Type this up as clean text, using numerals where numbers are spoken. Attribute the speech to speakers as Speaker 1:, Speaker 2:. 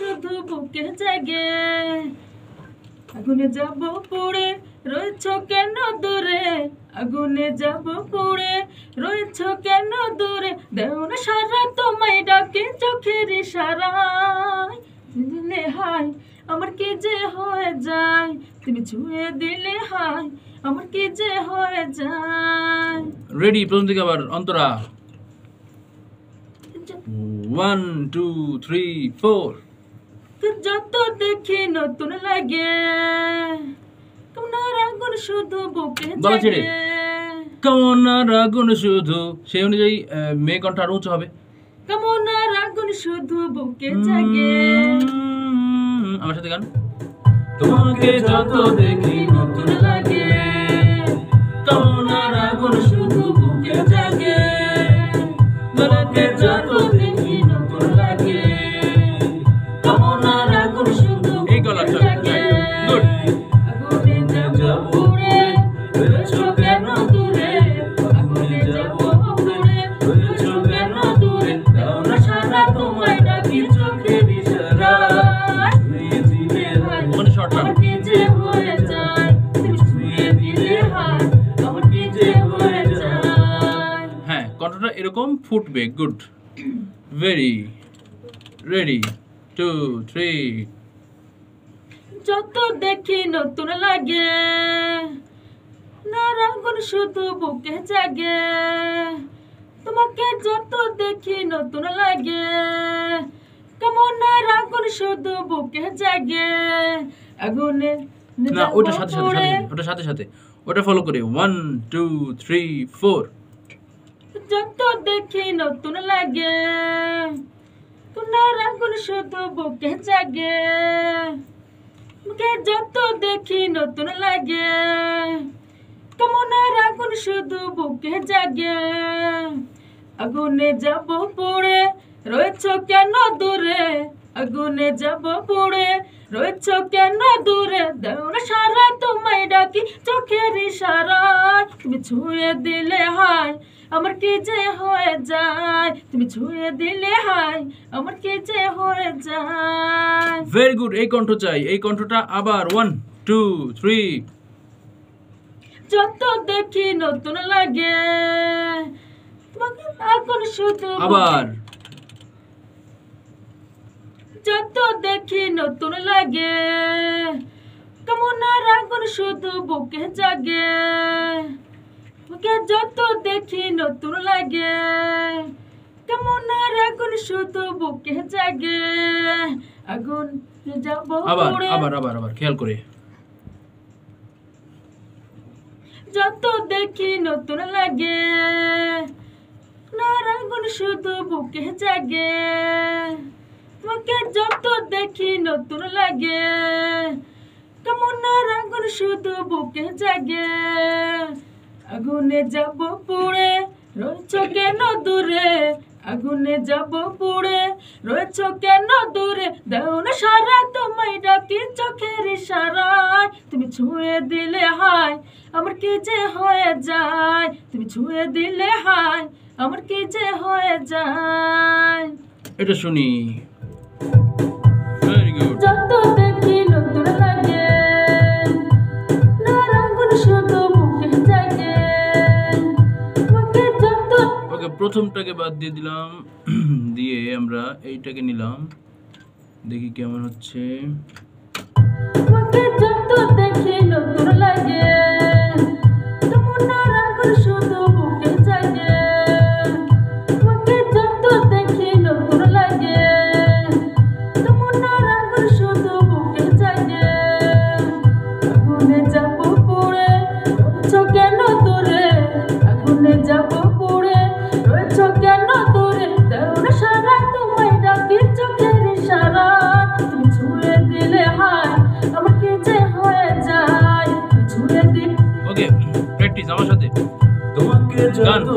Speaker 1: শুধু বুকে জাগে আগুনে যাব পুড়ে রয়েছ কেন দূরে আগুনে যাব পুড়ে রয়েছ কেন দূরে দেও না সারা তোমায় ডাকে চোখের ইশারায় দিলে হাই আমার কি যে হয়ে যায় তুমি ছুঁয়ে দিলে হাই আমার কি যে হয়ে যায়
Speaker 2: রেডি প্রথম থেকে আবার অন্তরা 1 2 3 4
Speaker 1: যত দেখি নতুন লাগে তোমার আগুন শুধু বুকে
Speaker 2: গলা ছেড়ে।
Speaker 1: জাগে
Speaker 2: কেমন আগুন শুধু সেই অনুযায়ী মেয়ে কণ্ঠ আরো উঁচু হবে
Speaker 1: কেমন আগুন শুধু বুকে জাগে
Speaker 2: আমার সাথে গান তোমাকে যত দেখি নতুন লাগে কেমন আগুন শুধু বুকে জাগে তোমাকে যত দেখি নতুন লাগে কেমন আগুন শুধু এই গলাটা গুড
Speaker 1: আগুনে যাব পুড়ে রয়েছ কেন দূরে আগুনে যাব পুড়ে রয়েছ কেন দূরে দাও না সারা তোমায় ডাকি চোখের ইশারায় ছুঁয়ে দিলে হাই
Speaker 2: ওখানে শর্ট টান
Speaker 1: আমার কি যে হয়ে যায় তুমি ছুঁয়ে দিলে হাই আমার কি যে হয়ে যায়
Speaker 2: হ্যাঁ কণ্ঠটা এরকম ফুটবে গুড ভেরি রেডি 2 3
Speaker 1: যত দেখি নতুন লাগে না আগুন শুধু বুকে জাগে তোমাকে যত দেখি নতুন লাগে কেমন আগুন শুধু বুকে জাগে আগুনে
Speaker 2: না ওটা সাথে সাথে ওটা সাথে সাথে ওটা ফলো করে 1 2 3 4
Speaker 1: যত দেখি নতুন লাগে তোমার আগুন শুধু বুকে জাগে মুখে যত দেখি নতুন লাগে কেমন আগুন শুধু বুকে জাগে আগুনে যাব পুড়ে রয়েছ কেন দূরে আগুনে যাব পুড়ে রয়েছ কেন দূরে দাও না সারা তোমায় ডাকি চোখের ইশারায় তুমি ছুঁয়ে দিলে হাই আমার কি যে হয়ে যায় তুমি ছুঁয়ে দিলে হাই আমার কি যে হয়ে যায়
Speaker 2: ভেরি গুড এই কণ্ঠ চাই এই কণ্ঠটা আবার 1 2 3
Speaker 1: যত দেখি নতুন লাগে তোমাকে আগুন শুধু
Speaker 2: আবার
Speaker 1: যত দেখি নতুন লাগে কেমন আগুন শুধু বুকে জাগে বুকে যত দেখি নতুন লাগে কেমন আগুন শুধু বুকে জাগে আগুন যাব
Speaker 2: আবার
Speaker 1: পুড়ে
Speaker 2: আবার আবার আবার খেয়াল করে
Speaker 1: যত দেখি নতুন লাগে না আগুন শুধু বুকে জাগে তোমাকে যত দেখি নতুন লাগে কেমন আগুন শুধু বুকে জাগে আগুনে যাব পুড়ে রয়েছ কেন দূরে আগুনে যাব পুড়ে রয়েছ কেন দূরে দাও না সারা তোমায় ডাকি চোখের ইশারায় তুমি ছুঁয়ে দিলে হাই আমার কি যে হয়ে যায় তুমি ছুঁয়ে দিলে হাই আমার কি যে হয়ে যায়
Speaker 2: এটা শুনি ভেরি গুড
Speaker 1: যত দেখি নতুন লাগে না আগুন শুধু বুকে জাগে তোমাকে যত
Speaker 2: ওকে প্রথমটাকে বাদ দিয়ে দিলাম দিয়ে আমরা এইটাকে নিলাম দেখি কেমন হচ্ছে
Speaker 1: তোমাকে যত দেখি নতুন লাগে তোমার আগুন শুধু বুকে জাগে তোমাকে যত দেখি নতুন লাগে তোমার আগুন শুধু বুকে জাগে আগুনে যাব পুড়ে রয়েছ কেন দূরে আগুনে যাব পুড়ে রয়েছ কেন দূরে দাও না সারা তোমায় ডাকি চোখের ইশারা তুমি ছুঁয়ে দিলে হাই আমার কি যে হয়ে যায় তুমি ছুঁয়ে দিলে
Speaker 2: ওকে প্র্যাকটিস আমার সাথে
Speaker 3: তোমাকে
Speaker 2: গান
Speaker 3: যত